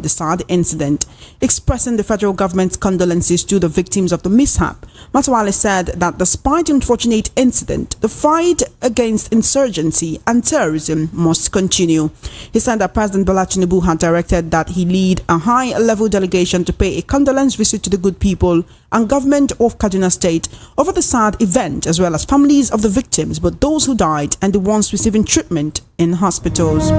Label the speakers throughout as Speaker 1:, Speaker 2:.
Speaker 1: the sad incident. Expressing the federal government's condolences to the victims of the mishap, Matawalle said that despite the unfortunate incident, the fight against insurgency and terrorism must continue. He said that President Bola Tinubu had directed that he lead a high-level delegation to pay a condolence visit to the good people and government of Kaduna State over the sad event, as well as families of the victims, but those who died and the ones receiving treatment in hospitals.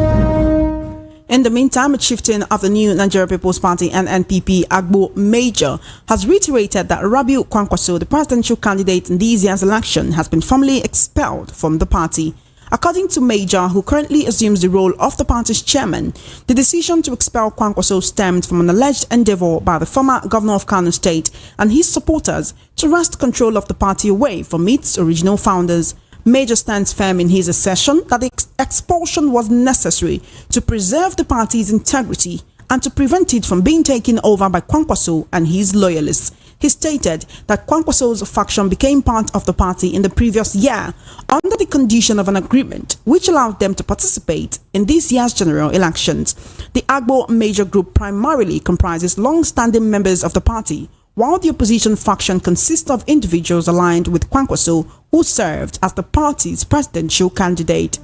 Speaker 1: In the meantime, a chieftain of the new Nigeria People's Party NNPP, Agbo Major, has reiterated that Rabiu Kwankwaso, the presidential candidate in this year's election, has been formally expelled from the party. According to Major, who currently assumes the role of the party's chairman, the decision to expel Kwankwaso stemmed from an alleged endeavor by the former governor of Kano State and his supporters to wrest control of the party away from its original founders. Major stands firm in his assertion that the expulsion was necessary to preserve the party's integrity and to prevent it from being taken over by Kwankwaso and his loyalists. He stated that Kwankwaso's faction became part of the party in the previous year under the condition of an agreement which allowed them to participate in this year's general elections. The Agbo Major group primarily comprises long-standing members of the party, while the opposition faction consists of individuals aligned with Kwankwaso who served as the party's presidential candidate.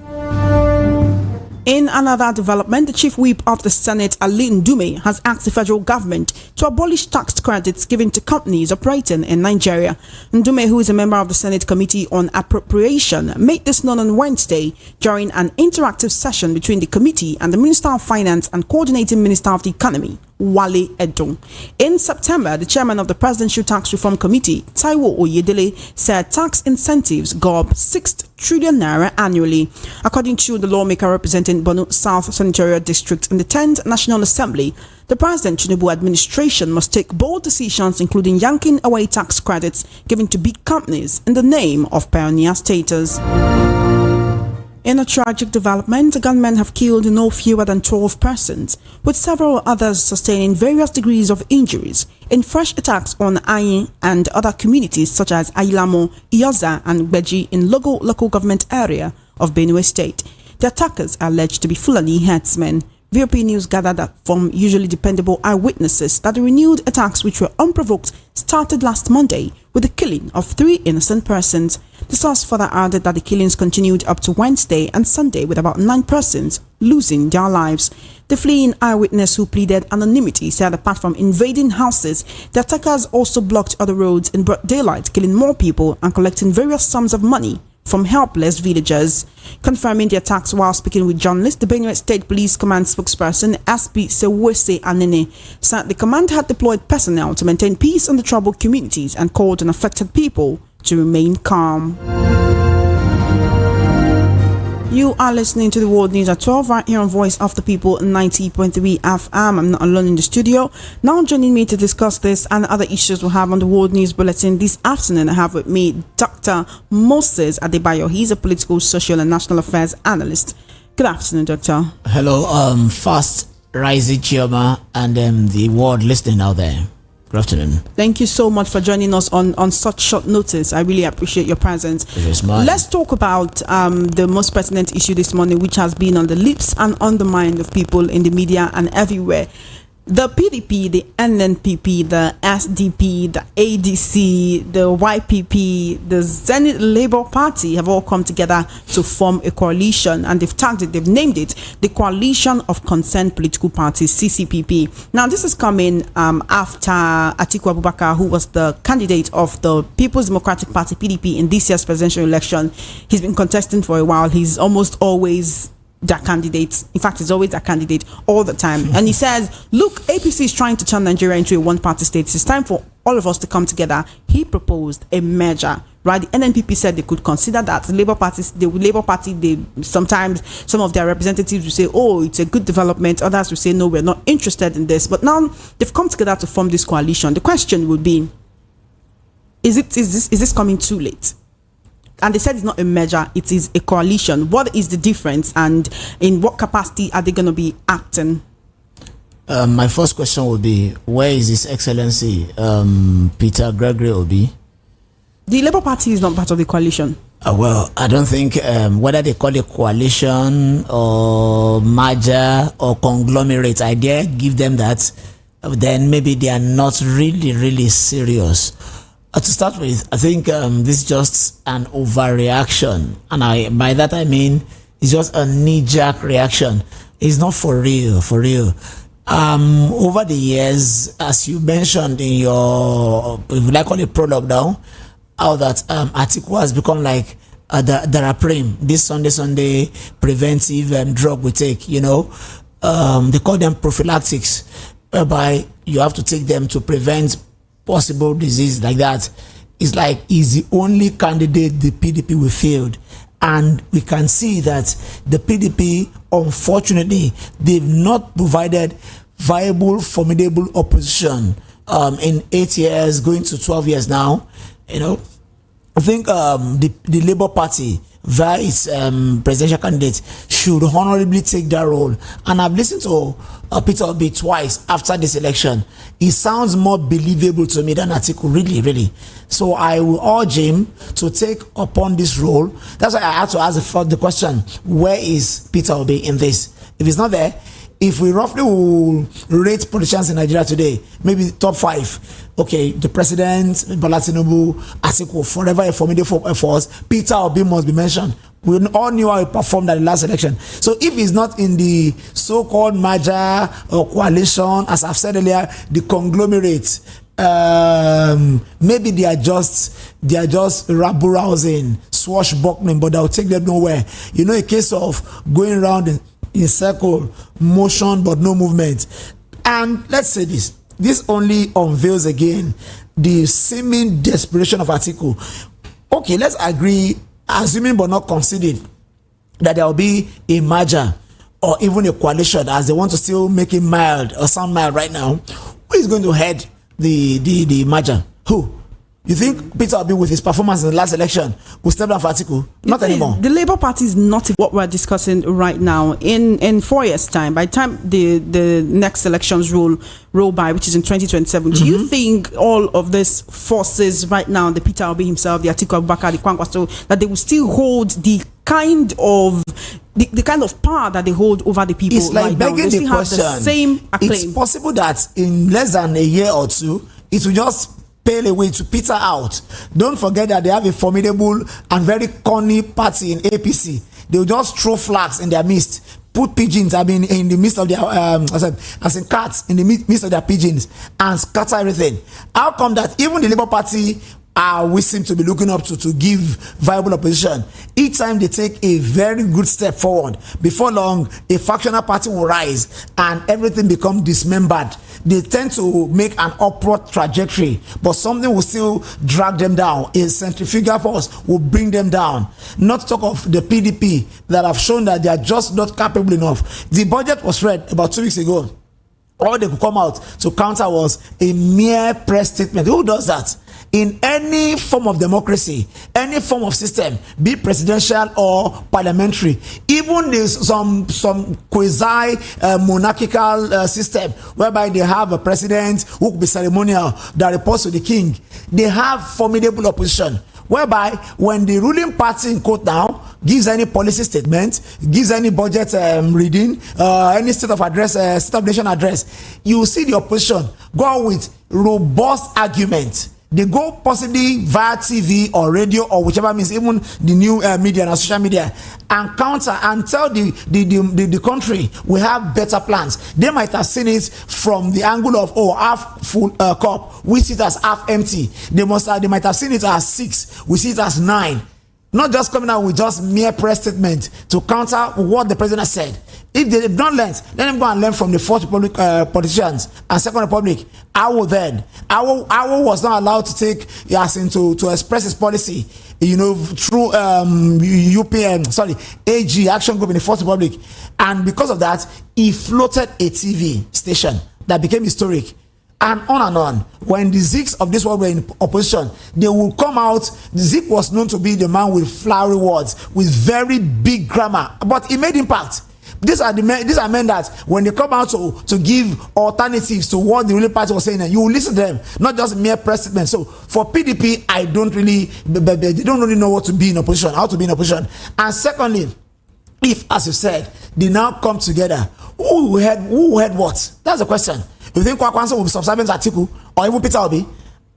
Speaker 1: In another development, the chief whip of the Senate, Ali Ndume, has asked the federal government to abolish tax credits given to companies operating in Nigeria. Ndume, who is a member of the Senate Committee on Appropriation, made this known on Wednesday during an interactive session between the committee and the Minister of Finance and Coordinating Minister of the Economy, Wale Edun. In September, the chairman of the Presidential Tax Reform Committee, Taiwo Oyedele, said tax incentives go up 6 trillion naira annually. According to the lawmaker representing Benue South Senatorial District in the 10th National Assembly, the President Tinubu administration must take bold decisions, including yanking away tax credits given to big companies in the name of pioneer status. In a tragic development, gunmen have killed no fewer than 12 persons, with several others sustaining various degrees of injuries in fresh attacks on Ayin and other communities such as Ailamo, Iyoza and Beji in local government area of Benue State. The attackers are alleged to be Fulani herdsmen. VOP News gathered that from usually dependable eyewitnesses that the renewed attacks, which were unprovoked, started last Monday with the killing of 3 innocent persons. The source further added that the killings continued up to Wednesday and Sunday, with about 9 persons losing their lives. The fleeing eyewitness, who pleaded anonymity, said apart from invading houses, the attackers also blocked other roads in broad daylight, killing more people and collecting various sums of money from helpless villagers. Confirming the attacks while speaking with journalists, the Benue State Police Command spokesperson SP Sewese Anene said the command had deployed personnel to maintain peace in the troubled communities and called on affected people to remain calm. You are listening to the World News at 12 right here on Voice of the People 90.3 FM. I'm not alone in the studio. Now joining me to discuss this and other issues we'll have on the World News Bulletin this afternoon, I have with me Dr. Moses Adebayo. He's a political, social and national affairs analyst. Good afternoon, Doctor.
Speaker 2: Hello, fast rising Ijeoma and the world listening out there. Good afternoon. Thank
Speaker 1: you so much for joining us on such short notice. I really appreciate your presence. Let's talk about the most pertinent issue this morning, which has been on the lips and on the mind of people in the media and everywhere. The PDP, the NNPP, the SDP, the ADC, the YPP, the Zenith Labour Party have all come together to form a coalition, and they've named it the Coalition of Concerned Political Parties, CCPP. Now, this is coming after Atiku Abubakar, who was the candidate of the People's Democratic Party, PDP, in this year's presidential election. He's been contesting for a while. He's almost always that candidate. In fact, he's always that candidate all the time. And he says, look, APC is trying to turn Nigeria into a one-party state. It's time for all of us to come together. He proposed a merger, right? The NNPP said they could consider that. The Labour Party, sometimes some of their representatives will say, oh, it's a good development. Others will say, no, we're not interested in this. But now they've come together to form this coalition. The question would be, is this coming too late? And they said it's not a merger, it is a coalition. What is the difference, and in what capacity are they going to be acting?
Speaker 2: My first question would be, where is His Excellency Peter Gregory Obi?
Speaker 1: The Labour Party is not part of the coalition.
Speaker 2: Well, I don't think whether they call it coalition or merger or conglomerate, I dare give them that. Then maybe they are not really serious. To start with, I think this is just an overreaction, and by that I mean it's just a knee-jerk reaction. It's not for real. Over the years, as you mentioned in your, if you like, call it prologue now, how that Atiku has become like the Daraprim, this Sunday preventive drug we take, they call them prophylactics, whereby you have to take them to prevent possible disease like that. It's like he's the only candidate the PDP will failed. And we can see that the PDP, unfortunately, they've not provided viable, formidable opposition in 8 years, going to 12 years now. I think the Labour Party, via its presidential candidate, should honorably take that role. And I've listened to Peter Obi twice after this election. He sounds more believable to me than Atiku, really. So I will urge him to take upon this role. That's why I had to ask the question, where is Peter Obi in this? If he's not there, if we roughly will rate politicians in Nigeria today, maybe top 5. Okay, the president, Bola Tinubu, Atiku, forever a formidable force. Peter Obi must be mentioned. We all knew how he performed at the last election. So if he's not in the so-called merger or coalition, as I've said earlier, the conglomerate, maybe they are just rabble-rousing, swashbuckling, but they'll take them nowhere. A case of going around in circle, motion but no movement. And let's say this only unveils again the seeming desperation of Atiku. Okay, let's agree, assuming but not conceding, that there will be a merger or even a coalition, as they want to still make it mild or sound mild right now. Who is going to head the merger? Who? You think Peter Obi, with his performance in the last election, will step down for Atiku? Not anymore.
Speaker 1: The Labour Party is not what we're discussing right now. In 4 years' time, by the time the next elections roll by, which is in 2027, do you think all of these forces right now, the Peter Obi himself, the Atiku Abubakar, the Kwankwaso, that they will still hold the kind of power that they hold over the people?
Speaker 2: It's like
Speaker 1: right
Speaker 2: begging
Speaker 1: now. They
Speaker 2: the
Speaker 1: still
Speaker 2: question.
Speaker 1: have the same acclaim.
Speaker 2: It's possible that in less than a year or two, it will just pale away to peter out. Don't forget that they have a formidable and very corny party in APC. They will just throw flags in their midst, put pigeons, in the midst of their, as in cats, in the midst of their pigeons, and scatter everything. How come that even the Labour Party we seem to be looking up to give viable opposition? Each time they take a very good step forward, before long, a factional party will rise and everything becomes dismembered. They tend to make an upward trajectory, but something will still drag them down. A centrifugal force will bring them down. Not to talk of the PDP that have shown that they are just not capable enough. The budget was read about 2 weeks ago. All they could come out to counter was a mere press statement. Who does that? In any form of democracy, any form of system, be it presidential or parliamentary, even there's some quasi monarchical system whereby they have a president who could be ceremonial that reports to the king. They have formidable opposition, whereby when the ruling party in quote now gives any policy statement, gives any budget reading, any state of nation address, you see the opposition go with robust argument. They go possibly via TV or radio or whichever means, even the new media and social media, and counter and tell the country we have better plans. They might have seen it from the angle of half full cup, we see it as half empty. They might have seen it as 6, we see it as 9. Not just coming out with just mere press statement to counter what the president said. If they've not learned, let them go and learn from the Fourth Republic politicians and Second Republic. Awo was not allowed to take, to express his policy, through AG, Action Group in the Fourth Republic. And because of that, he floated a TV station that became historic. And on. When the Ziks of this world were in opposition, they will come out. Zik was known to be the man with flowery words, with very big grammar, but he made impact. these are men that when they come out to give alternatives to what the ruling party was saying, and you will listen to them, not just mere press statements. So for PDP, they don't really know what to be in opposition, how to be in opposition. And secondly, if, as you said, they now come together, who had what? That's the question. You think Kwakwanso will be subservient to Atiku or even Peter Obi?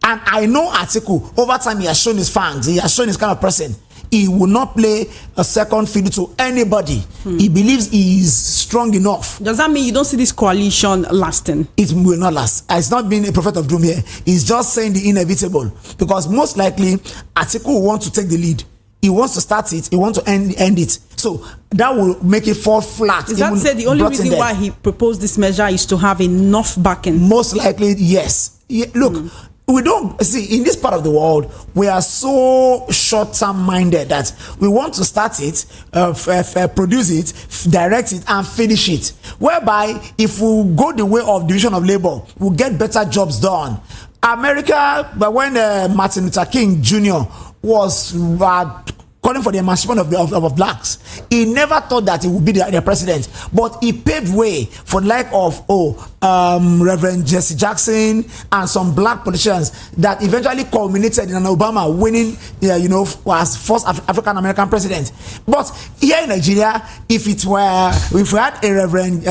Speaker 2: And I know Atiku, over time he has shown his fangs, he has shown his kind of person. He will not play a second fiddle to anybody. He believes he is strong enough.
Speaker 1: Does that mean you don't see this coalition lasting? It
Speaker 2: will not last. It's not being a prophet of doom here. He's just saying the inevitable. Because most likely, Atiku will want to take the lead. He wants to start it. He wants to end it. So that will make it fall flat.
Speaker 1: Is that said the only reason why he proposed this measure is to have enough backing?
Speaker 2: Most likely, yes. Look, we don't see in this part of the world, we are so short-term minded that we want to start it, produce it, direct it, and finish it. Whereby, if we go the way of division of labor, we'll get better jobs done. America, but when Martin Luther King Jr. was calling for the emancipation of blacks, he never thought that he would be the president, but he paved way for the like of Reverend Jesse Jackson and some black politicians that eventually culminated in an Obama winning, as first African American president. But here in Nigeria, if we had a Reverend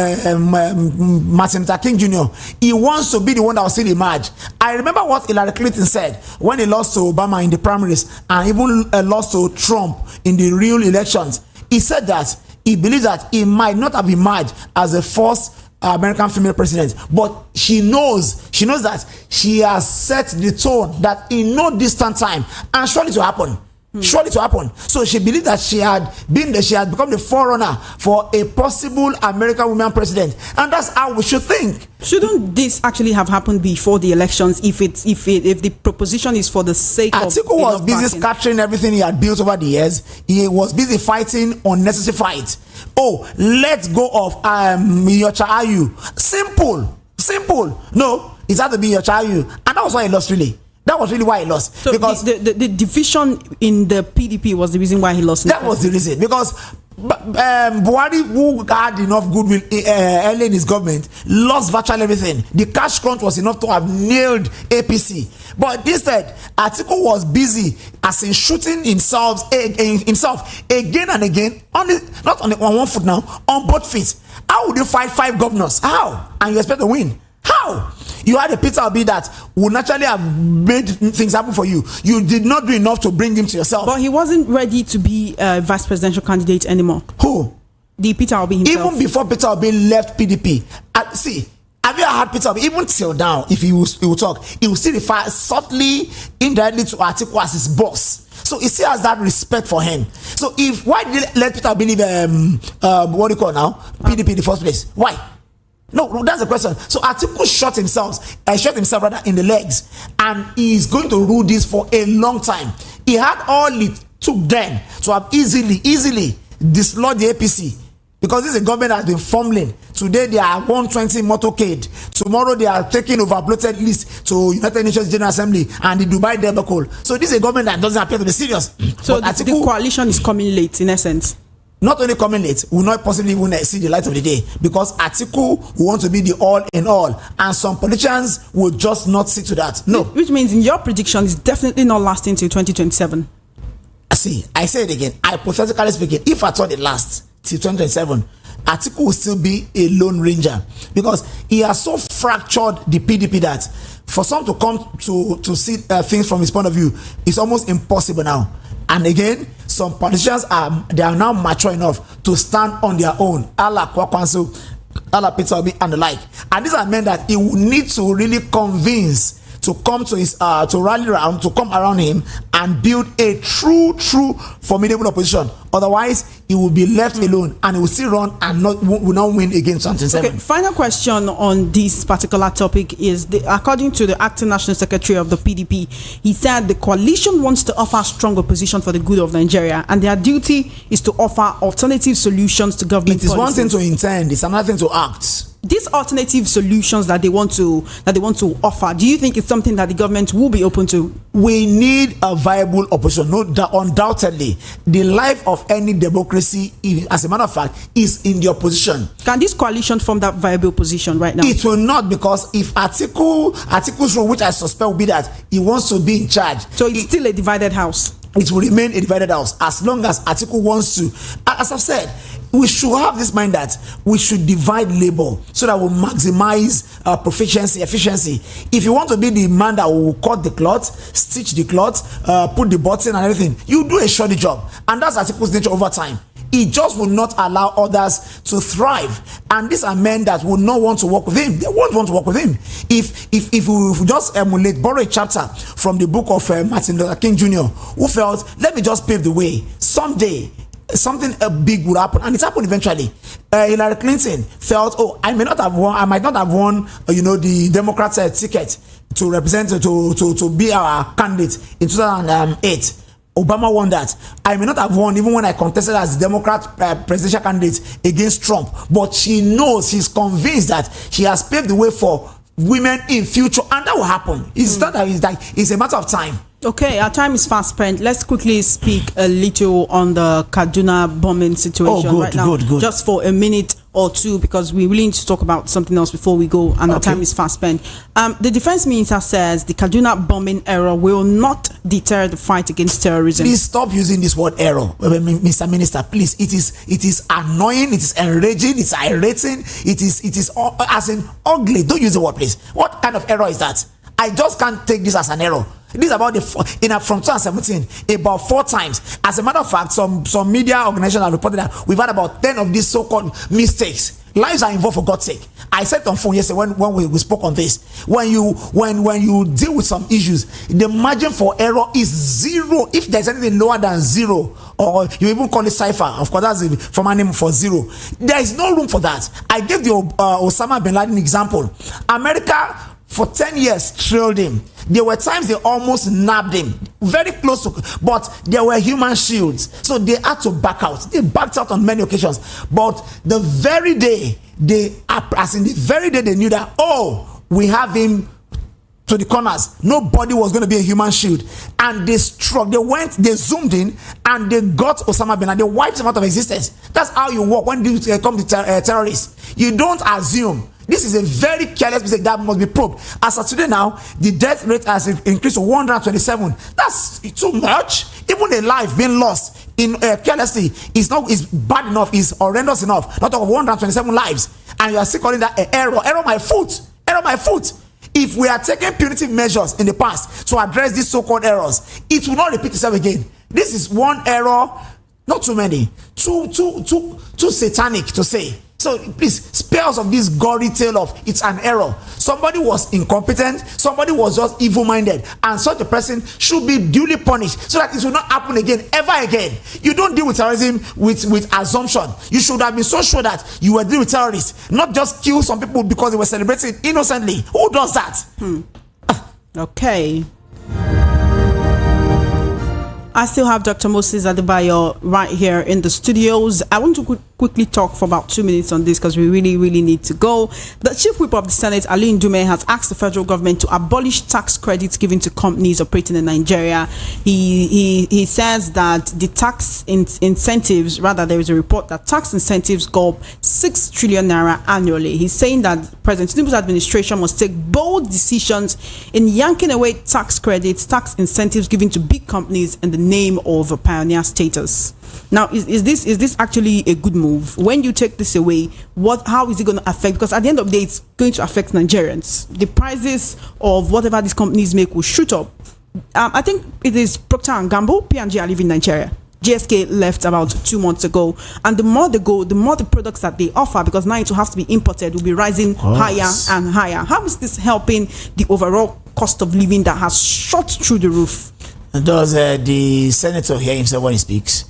Speaker 2: Martin Luther King Jr., he wants to be the one that will still emerge. I remember what Hillary Clinton said when he lost to Obama in the primaries and even lost to Trump in the real elections. He said that he believes that he might not have emerged as the first American female president, but she knows that she has set the tone that in no distant time, and surely to happen. Surely to happen. So she believed that she had become the forerunner for a possible American woman president, and that's how we should think.
Speaker 1: Shouldn't this actually have happened before the elections? If the proposition is for the sake of
Speaker 2: Atiku was busy scattering everything he had built over the years. He was busy fighting unnecessary fights. Oh, let's go of Ijeoma Egwuatu. Simple. No, it had to be Ijeoma Egwuatu, and that was why he lost really. That was really why he lost.
Speaker 1: So because the division in the PDP was the reason why he lost.
Speaker 2: That was the reason. Because Buhari, who had enough goodwill early in his government, lost virtually everything. The cash crunch was enough to have nailed APC. But instead, Atiku was busy as in shooting himself again and again, not on one foot now, on both feet. How would you fight 5 governors? How? And you expect to win? How? You had a Peter Obi that would naturally have made things happen for you. You did not do enough to bring him to yourself.
Speaker 1: But he wasn't ready to be a vice presidential candidate anymore.
Speaker 2: Who?
Speaker 1: The Peter Obi himself.
Speaker 2: Even before Peter Obi left PDP. See, have you had Peter Obi, even till now, if he will talk, he will still refer subtly, indirectly to Atiku as his boss. So he still has that respect for him. So why did they let Peter Obi leave what do you call now? PDP in the first place? Why? No, that's the question. So Atiku shot himself rather in the legs, and he's going to rule this for a long time. He had all it took then to have easily dislodged the APC, because this is a government that has been fumbling. Today they are 120 motorcade. Tomorrow they are taking over bloated list to United Nations General Assembly and the Dubai debacle. So this is a government that doesn't appear to be serious.
Speaker 1: So the coalition is coming late, in essence.
Speaker 2: Not only coming late, will not possibly even see the light of the day, because Atiku will want to be the all in all, and some politicians will just not see to that. No.
Speaker 1: Which means in your prediction is definitely not lasting till 2027.
Speaker 2: See, I say it again, hypothetically speaking, if I thought it lasts till 2027, Atiku will still be a lone ranger, because he has so fractured the PDP that for some to come to see things from his point of view is almost impossible now. And again, some politicians are now mature enough to stand on their own, a la Kwakwanso, a la Peter Obi and the like. And these are men that he will need to really convince to come to his to rally around, to come around him and build a true formidable opposition. Otherwise, he will be left alone, and he will still run and will not win against 2027.
Speaker 1: Okay, final question on this particular topic is, according to the acting national secretary of the PDP, he said the coalition wants to offer strong opposition for the good of Nigeria, and their duty is to offer alternative solutions to government
Speaker 2: policies.
Speaker 1: One
Speaker 2: thing to intend, it's another thing to act.
Speaker 1: these alternative solutions that they want to offer, do you think it's something that the government will be open to?
Speaker 2: We need a viable opposition. No, undoubtedly, the life of any democracy, as a matter of fact, is in the opposition.
Speaker 1: Can this coalition form that viable position right now?
Speaker 2: It will not, because if Article's role, which I suspect will be that he wants to be in charge,
Speaker 1: so it's still a divided house.
Speaker 2: It will remain a divided house as long as Article wants to. As I've said, we should have this mind that we should divide labor so that we maximize proficiency, efficiency. If you want to be the man that will cut the cloth, stitch the cloth, put the button and everything, you do a shoddy job, and that's Article's nature over time. He just will not allow others to thrive, and these are men that will not want to work with him. They won't want to work with him. If we just emulate, borrow a chapter from the book of Martin Luther King Jr., who felt, let me just pave the way. Someday something big would happen, and it happened eventually. Hillary Clinton felt, oh, I might not have won the Democrat ticket to represent to be our candidate in 2008. Obama won that. I may not have won even when I contested as Democrat presidential candidate against Trump, but she knows, she's convinced that she has paved the way for women in future, and that will happen. It's not that it's a matter of time. Okay,
Speaker 1: our time is fast spent. Let's quickly speak a little on the Kaduna bombing situation right now. Good. Just for a minute or two, because we really need to talk about something else before we go, and our time is fast spent. The defense minister says the Kaduna bombing error will not deter the fight against terrorism.
Speaker 2: Please stop using this word error, Mr. Minister. Please, it is annoying, it is enraging, it's irritating, it is as in ugly. Don't use the word, please. What kind of error is that? I just can't take this as an error. This is about from 2017, about 4 times. As a matter of fact, some media organizations have reported that we've had about 10 of these so-called mistakes. Lives are involved, for God's sake. I said on phone yesterday when we spoke on this. When you deal with some issues, the margin for error is 0. If there's anything lower than 0, or you even call it cipher, of course that's the formal name for 0. There is no room for that. I gave the Osama bin Laden example. America for 10 years trailed him. There were times they almost nabbed him, very close to, but there were human shields, so they had to back out. They backed out on many occasions. But the very day they knew that, oh, we have him to the corners, nobody was going to be a human shield, and they zoomed in, and they got Osama bin Laden. They wiped him out of existence. That's how you work when you come to terrorists. You don't assume. This is a very careless mistake that must be probed. As of today now, the death rate has increased to 127. That's too much. Even a life being lost in carelessly is bad enough, is horrendous enough. Not of 127 lives, and you are still calling that an error. Error my foot. If we are taking punitive measures in the past to address these so-called errors, it will not repeat itself again. This is one error, not too many, too satanic to say. So please spare us of this gory tale of it's an error. Somebody was incompetent, somebody was just evil-minded, and such a person should be duly punished so that it will not happen again, ever again. You don't deal with terrorism with assumption. You should have been so sure that you were dealing with terrorists, not just kill some people because they were celebrating innocently. Who does that?
Speaker 1: Okay. I still have Dr. Moses Adebayo right here in the studios. I want to quickly talk for about 2 minutes on this because we really need to go. The Chief Whip of the Senate, Ali Ndume, has asked the federal government to abolish tax credits given to companies operating in Nigeria. He says that the tax incentives, rather there is a report that tax incentives go up 6 trillion naira annually. He's saying that President Tinubu's administration must take bold decisions in yanking away tax credits, tax incentives given to big companies in the name of a pioneer status. Now, is this actually a good move? When you take this away, how is it going to affect? Because at the end of the day, it's going to affect Nigerians. The prices of whatever these companies make will shoot up. I think it is Procter & Gamble, P&G are leaving Nigeria. GSK left about 2 months ago, and the more they go, the more the products that they offer, because now it will have to be imported, will be rising higher and higher. How is this helping the overall cost of living that has shot through the roof?
Speaker 2: Does the senator hear himself when he speaks?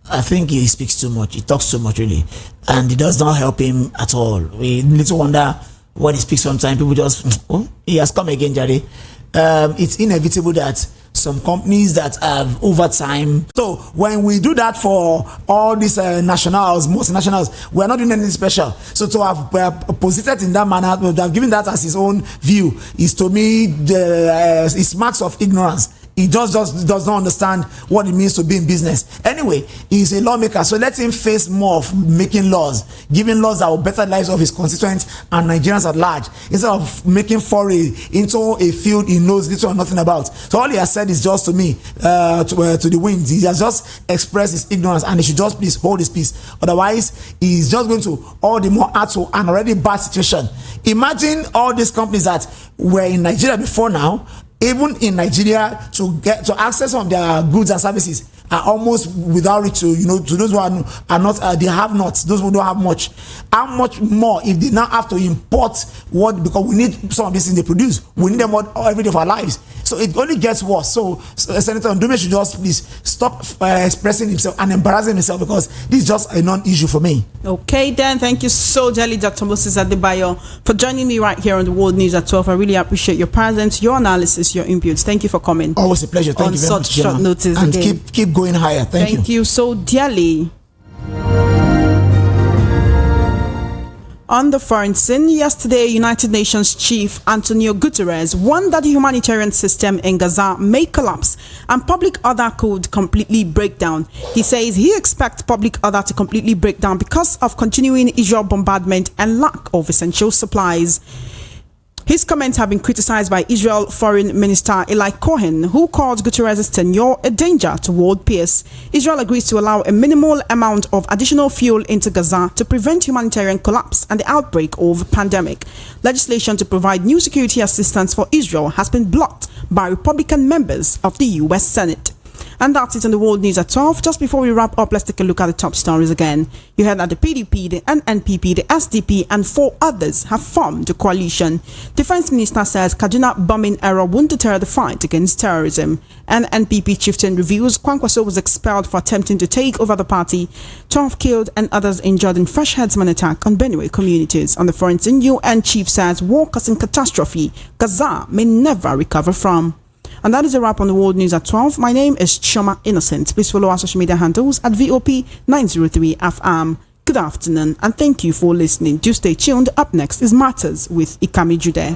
Speaker 2: I think he speaks too much. He talks too much, really, and it does not help him at all. We need to wonder when he speaks. Sometimes people just, he has come again, Jerry. It's inevitable that some companies that have over time. So when we do that for all these nationals, multinationals, we are not doing anything special. So to have posited in that manner, to have given that as his own view, is to me it's marks of ignorance. He just does not understand what it means to be in business. Anyway, he's a lawmaker, so let him face more of making laws, giving laws that will better the lives of his constituents and Nigerians at large, instead of making foray into a field he knows little or nothing about. So all he has said is just to me, to the winds. He has just expressed his ignorance, and he should just please hold his peace. Otherwise, he's just going to all the more add to an already bad situation. Imagine all these companies that were in Nigeria before now, even in Nigeria, to access some of their goods and services are almost without it to those who are not they have not, those who don't have much. How much more if they now have to import what, because we need some of these things they produce, we need them every day of our lives. So it only gets worse. So Senator Ndume should just please stop expressing himself and embarrassing himself, because this is just a non-issue for me.
Speaker 1: Okay then, thank you so dearly, Dr. Moses Adebayo, for joining me right here on the World News at 12. I really appreciate your presence, your analysis, your inputs. Thank you for coming.
Speaker 2: Always a pleasure. Thank you very much.
Speaker 1: On such short notice,
Speaker 2: and
Speaker 1: again.
Speaker 2: keep going higher. Thank
Speaker 1: you so dearly. On the foreign scene, yesterday, United Nations Chief Antonio Guterres warned that the humanitarian system in Gaza may collapse and public order could completely break down. He says he expects public order to completely break down because of continuing Israel bombardment and lack of essential supplies. His comments have been criticized by Israel Foreign Minister Eli Cohen, who called Guterres' tenure a danger to world peace. Israel agrees to allow a minimal amount of additional fuel into Gaza to prevent humanitarian collapse and the outbreak of a pandemic. Legislation to provide new security assistance for Israel has been blocked by Republican members of the U.S. Senate. And that's it on the World News at 12. Just before we wrap up, let's take a look at the top stories again. You heard that the PDP, the NNPP, the SDP and 4 others have formed a coalition. Defense Minister says Kaduna bombing error won't deter the fight against terrorism. NNPP chieftain reveals Kwankwaso was expelled for attempting to take over the party. 12 killed and others injured in fresh herdsman attack on Benue communities. On the foreign scene, UN chief says war causing catastrophe Gaza may never recover from. And that is a wrap on the World News at 12. My name is Ijeoma Innocent. Please follow our social media handles at VOP903FM. Good afternoon and thank you for listening. Do stay tuned. Up next is Matters with Ikami Jude.